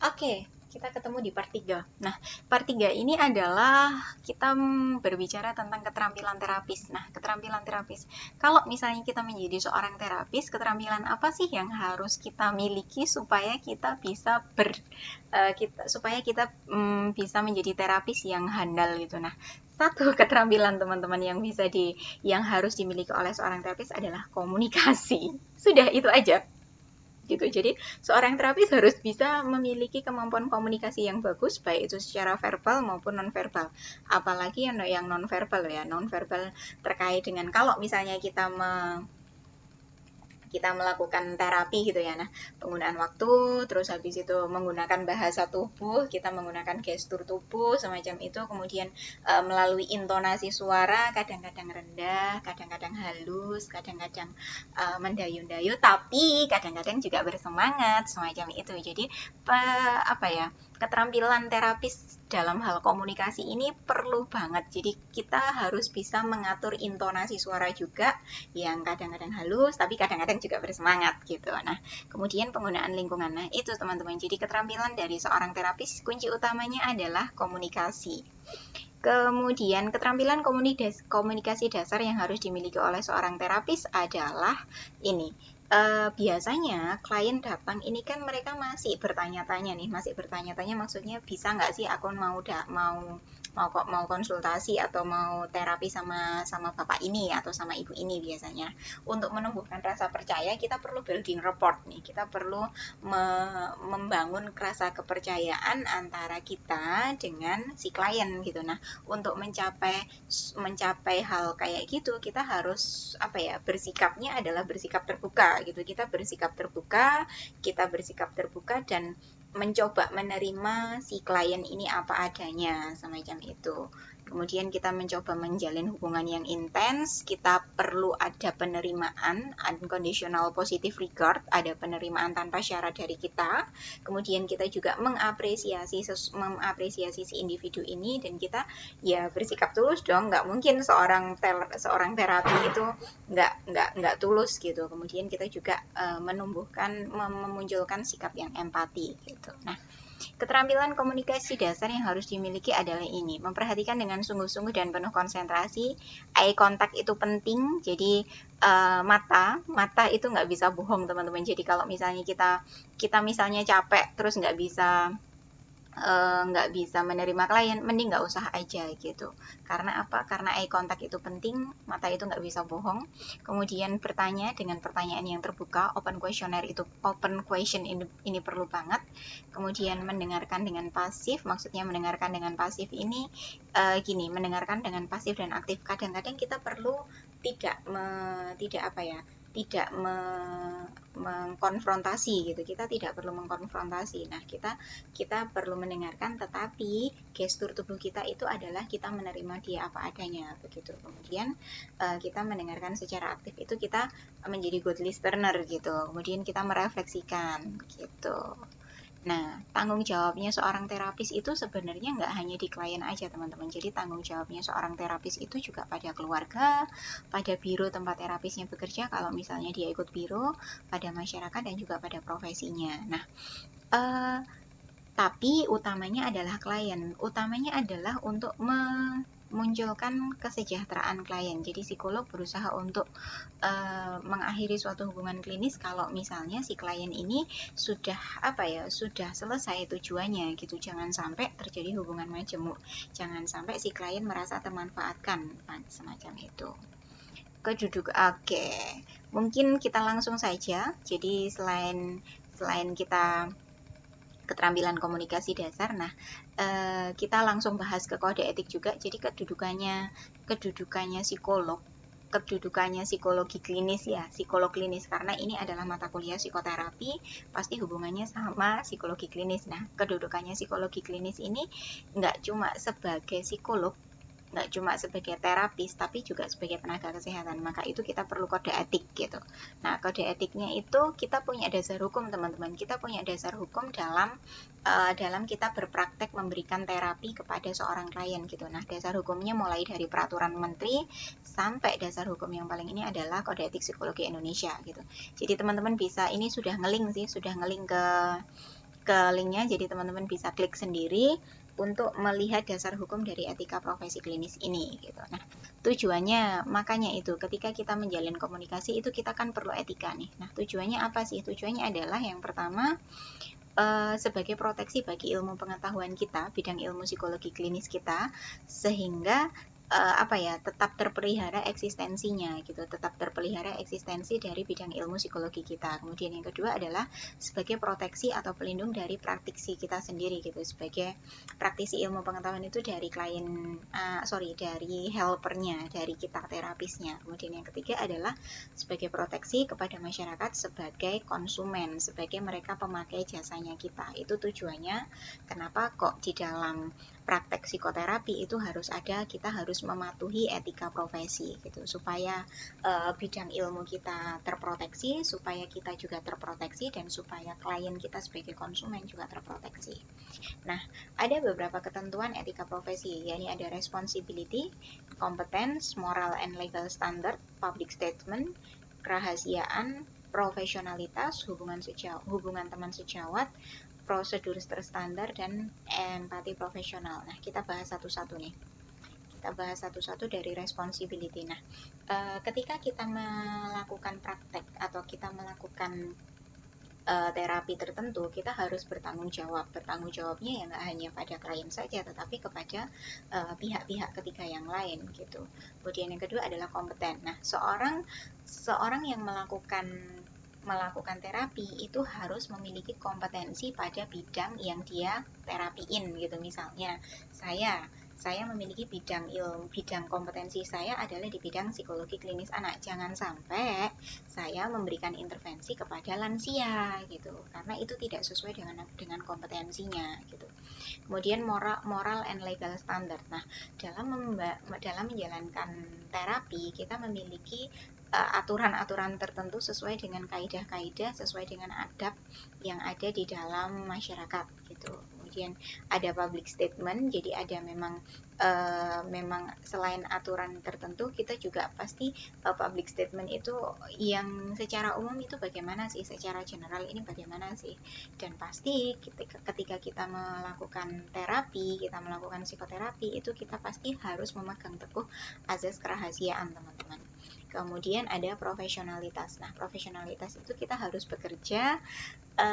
Oke, kita ketemu di part 3. Nah, part 3 ini adalah kita berbicara tentang keterampilan terapis. Nah, keterampilan terapis. Kalau misalnya kita menjadi seorang terapis, keterampilan apa sih yang harus kita miliki supaya kita bisa supaya kita bisa menjadi terapis yang handal gitu. Nah, satu keterampilan teman-teman yang harus dimiliki oleh seorang terapis adalah komunikasi. Sudah itu aja gitu. Jadi seorang terapis harus bisa memiliki kemampuan komunikasi yang bagus, baik itu secara verbal maupun nonverbal. Apalagi yang nonverbal ya, nonverbal terkait dengan kalau misalnya kita melakukan terapi gitu ya. Nah, penggunaan waktu, terus habis itu menggunakan bahasa tubuh, kita menggunakan gestur tubuh semacam itu, kemudian melalui intonasi suara, kadang-kadang rendah, kadang-kadang halus, kadang-kadang mendayu-dayu, tapi kadang-kadang juga bersemangat semacam itu. Jadi apa ya? Keterampilan terapis dalam hal komunikasi ini perlu banget. Jadi kita harus bisa mengatur intonasi suara juga yang kadang-kadang halus tapi kadang-kadang juga bersemangat gitu. Nah, kemudian penggunaan lingkungan. Nah, itu teman-teman. Jadi keterampilan dari seorang terapis kunci utamanya adalah komunikasi. Kemudian keterampilan komunikasi dasar yang harus dimiliki oleh seorang terapis adalah ini. Biasanya klien datang ini kan mereka masih bertanya-tanya nih, maksudnya bisa nggak sih aku mau konsultasi atau mau terapi sama bapak ini atau sama ibu ini. Biasanya untuk menumbuhkan rasa percaya kita perlu building rapport nih, kita perlu membangun rasa kepercayaan antara kita dengan si klien gitu. Nah, untuk mencapai hal kayak gitu kita harus bersikapnya adalah bersikap terbuka gitu. Kita bersikap terbuka dan mencoba menerima si klien ini apa adanya semacam itu. Kemudian kita mencoba menjalin hubungan yang intens, kita perlu ada penerimaan, unconditional positive regard, ada penerimaan tanpa syarat dari kita. Kemudian kita juga mengapresiasi si individu ini, dan kita ya bersikap tulus dong. Nggak mungkin seorang terapi itu nggak tulus gitu. Kemudian kita juga memunculkan sikap yang empati gitu. Nah, keterampilan komunikasi dasar yang harus dimiliki adalah ini, memperhatikan dengan sungguh-sungguh dan penuh konsentrasi. Eye contact itu penting, jadi mata itu nggak bisa bohong teman-teman. Jadi kalau misalnya kita misalnya capek terus nggak bisa menerima klien, mending nggak usah aja gitu. Karena apa? Karena eye contact itu penting, mata itu nggak bisa bohong. Kemudian bertanya dengan pertanyaan yang terbuka, open question ini perlu banget. Kemudian mendengarkan dengan pasif, maksudnya mendengarkan dengan pasif ini mendengarkan dengan pasif dan aktif. Kadang-kadang kita perlu tidak mengkonfrontasi gitu. Kita tidak perlu mengkonfrontasi. Nah, kita perlu mendengarkan, tetapi gestur tubuh kita itu adalah kita menerima dia apa adanya begitu. Kemudian kita mendengarkan secara aktif itu kita menjadi good listener gitu. Kemudian kita merefleksikan gitu. Nah, tanggung jawabnya seorang terapis itu sebenarnya nggak hanya di klien aja teman-teman. Jadi tanggung jawabnya seorang terapis itu juga pada keluarga, pada biro tempat terapisnya bekerja kalau misalnya dia ikut biro, pada masyarakat, dan juga pada profesinya. Nah, tapi utamanya adalah klien. Utamanya adalah untuk memunculkan kesejahteraan klien. Jadi psikolog berusaha untuk mengakhiri suatu hubungan klinis kalau misalnya si klien ini sudah sudah selesai tujuannya gitu. Jangan sampai terjadi hubungan majemuk. Jangan sampai si klien merasa termanfaatkan semacam itu. Oke. Mungkin kita langsung saja. Jadi selain kita keterampilan komunikasi dasar, nah kita langsung bahas ke kode etik juga. Jadi kedudukannya psikologi klinis ya, psikolog klinis, karena ini adalah mata kuliah psikoterapi, pasti hubungannya sama psikologi klinis. Nah, kedudukannya psikologi klinis ini nggak cuma sebagai psikolog, nggak cuma sebagai terapis, tapi juga sebagai tenaga kesehatan. Maka itu kita perlu kode etik gitu. Nah, kode etiknya itu kita punya dasar hukum teman-teman. Kita punya dasar hukum dalam kita berpraktek memberikan terapi kepada seorang klien gitu. Nah, dasar hukumnya mulai dari peraturan menteri sampai dasar hukum yang paling ini adalah kode etik psikologi Indonesia gitu. Jadi teman-teman bisa, ini sudah ngeling ke ke linknya, jadi teman-teman bisa klik sendiri untuk melihat dasar hukum dari etika profesi klinis ini gitu. Nah, tujuannya makanya itu ketika kita menjalin komunikasi itu kita kan perlu etika nih. Nah, tujuannya apa sih? Tujuannya adalah yang pertama sebagai proteksi bagi ilmu pengetahuan kita, bidang ilmu psikologi klinis kita, sehingga tetap terpelihara eksistensinya gitu, tetap terpelihara eksistensi dari bidang ilmu psikologi kita. Kemudian yang kedua adalah sebagai proteksi atau pelindung dari praktisi kita sendiri gitu, sebagai praktisi ilmu pengetahuan itu dari dari helpernya, dari kita terapisnya. Kemudian yang ketiga adalah sebagai proteksi kepada masyarakat sebagai konsumen, sebagai mereka pemakai jasanya kita. Itu tujuannya kenapa kok di dalam praktek psikoterapi itu kita harus mematuhi etika profesi gitu, supaya bidang ilmu kita terproteksi, supaya kita juga terproteksi, dan supaya klien kita sebagai konsumen juga terproteksi. Nah, ada beberapa ketentuan etika profesi, yakni ada responsibility, competence, moral and legal standard, public statement, kerahasiaan, profesionalitas, hubungan teman sejawat, prosedur terstandar, dan empati profesional. Nah, kita bahas satu-satu nih. Kita bahas satu-satu dari responsibility. Nah, ketika kita melakukan praktek atau kita melakukan terapi tertentu, kita harus bertanggung jawab. Bertanggung jawabnya ya nggak hanya pada klien saja, tetapi kepada pihak-pihak ketiga yang lain gitu. Kemudian yang kedua adalah kompeten. Nah, seorang yang melakukan terapi itu harus memiliki kompetensi pada bidang yang dia terapiin gitu. Misalnya saya memiliki bidang kompetensi saya adalah di bidang psikologi klinis anak. Jangan sampai saya memberikan intervensi kepada lansia gitu, karena itu tidak sesuai dengan kompetensinya gitu. Kemudian moral and legal standard. Nah, dalam menjalankan terapi kita memiliki aturan-aturan tertentu sesuai dengan kaidah-kaidah, sesuai dengan adab yang ada di dalam masyarakat gitu. Kemudian ada public statement, jadi ada memang selain aturan tertentu, kita juga pasti public statement itu yang secara umum itu bagaimana sih, secara general ini bagaimana sih. Dan pasti ketika kita melakukan terapi, kita melakukan psikoterapi, itu kita pasti harus memegang teguh azas kerahasiaan, teman-teman. Kemudian ada profesionalitas. Nah, profesionalitas itu kita harus bekerja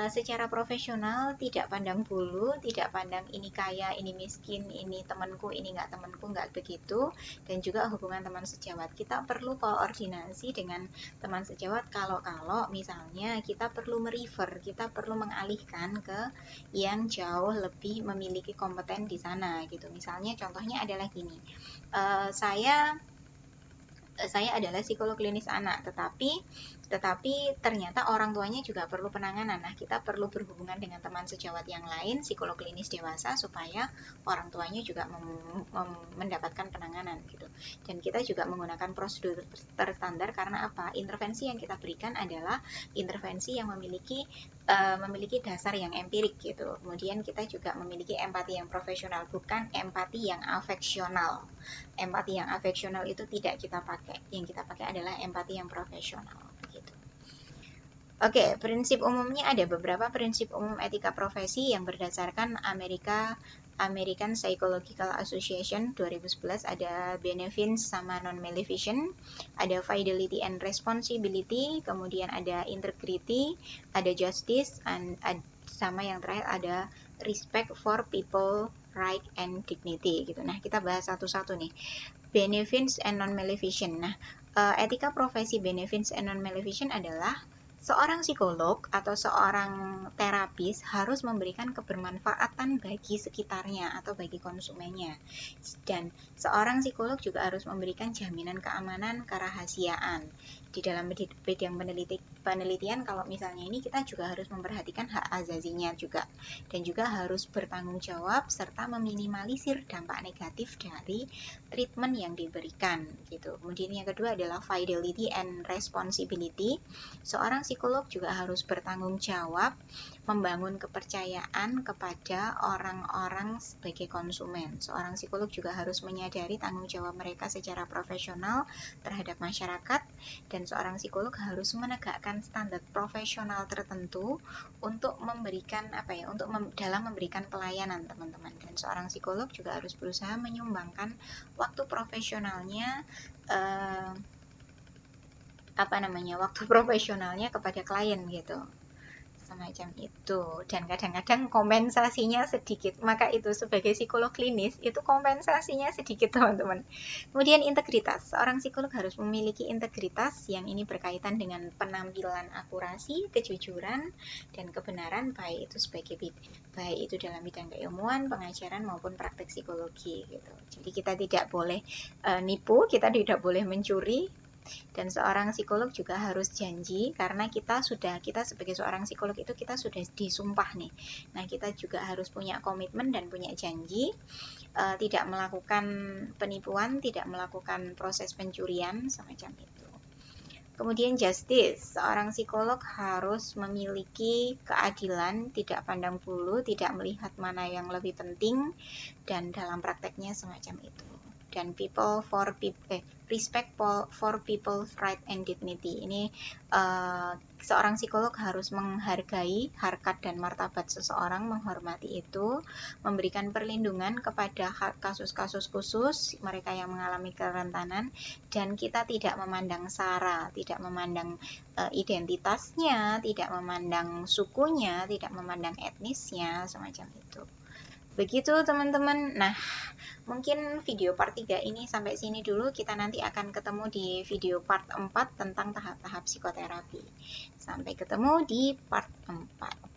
secara profesional, tidak pandang bulu, tidak pandang ini kaya, ini miskin, ini temanku, ini nggak temanku, nggak begitu. Dan juga hubungan teman sejawat, kita perlu koordinasi dengan teman sejawat kalau misalnya kita perlu merefer, kita perlu mengalihkan ke yang jauh lebih memiliki kompeten di sana gitu. Misalnya contohnya adalah gini, saya adalah psikolog klinis anak, tetapi ternyata orang tuanya juga perlu penanganan. Nah, kita perlu berhubungan dengan teman sejawat yang lain, psikolog klinis dewasa, supaya orang tuanya juga mendapatkan penanganan gitu. Dan kita juga menggunakan prosedur terstandar karena apa? Intervensi yang kita berikan adalah intervensi yang memiliki dasar yang empirik gitu. Kemudian kita juga memiliki empati yang profesional, bukan empati yang afeksional. Empati yang afeksional itu tidak kita pakai. Yang kita pakai adalah empati yang profesional begitu. Oke, prinsip umumnya ada beberapa prinsip umum etika profesi yang berdasarkan American Psychological Association 2011, ada beneficence sama non-maleficence, ada fidelity and responsibility, kemudian ada integrity, ada justice, sama yang terakhir ada respect for people, right and dignity gitu. Nah, kita bahas satu-satu nih. Beneficence and non-maleficence. Nah, etika profesi beneficence and non-maleficence adalah seorang psikolog atau seorang terapis harus memberikan kebermanfaatan bagi sekitarnya atau bagi konsumennya. Dan seorang psikolog juga harus memberikan jaminan keamanan, kerahasiaan. Di dalam bidang penelitian, kalau misalnya ini kita juga harus memperhatikan hak azazinya juga. Dan juga harus bertanggung jawab serta meminimalisir dampak negatif dari treatment yang diberikan gitu. Kemudian yang kedua adalah fidelity and responsibility. Seorang psikolog juga harus bertanggung jawab membangun kepercayaan kepada orang-orang sebagai konsumen. Seorang psikolog juga harus menyadari tanggung jawab mereka secara profesional terhadap masyarakat, dan seorang psikolog harus menegakkan standar profesional tertentu untuk memberikan dalam memberikan pelayanan, teman-teman. Dan seorang psikolog juga harus berusaha menyumbangkan waktu profesionalnya waktu profesionalnya kepada klien gitu, semacam itu. Dan kadang-kadang kompensasinya sedikit, maka itu sebagai psikolog klinis itu kompensasinya sedikit, teman-teman. Kemudian integritas, seorang psikolog harus memiliki integritas yang ini berkaitan dengan penampilan akurasi, kejujuran, dan kebenaran, baik itu dalam bidang keilmuan, pengajaran maupun praktek psikologi gitu. Jadi kita tidak boleh nipu, kita tidak boleh mencuri. Dan seorang psikolog juga harus janji, karena kita sebagai seorang psikolog itu kita sudah disumpah nih. Nah, kita juga harus punya komitmen dan punya janji, tidak melakukan penipuan, tidak melakukan proses pencurian, semacam itu. Kemudian justice, seorang psikolog harus memiliki keadilan, tidak pandang bulu, tidak melihat mana yang lebih penting, dan dalam prakteknya semacam itu. Dan respect for people's right and dignity. Ini seorang psikolog harus menghargai harkat dan martabat seseorang, menghormati itu, memberikan perlindungan kepada kasus-kasus khusus mereka yang mengalami kerentanan, dan kita tidak memandang sara, tidak memandang identitasnya, tidak memandang sukunya, tidak memandang etnisnya, semacam itu. Begitu, teman-teman. Nah, mungkin video part 3 ini sampai sini dulu. Kita nanti akan ketemu di video part 4 tentang tahap-tahap psikoterapi. Sampai ketemu di part 4.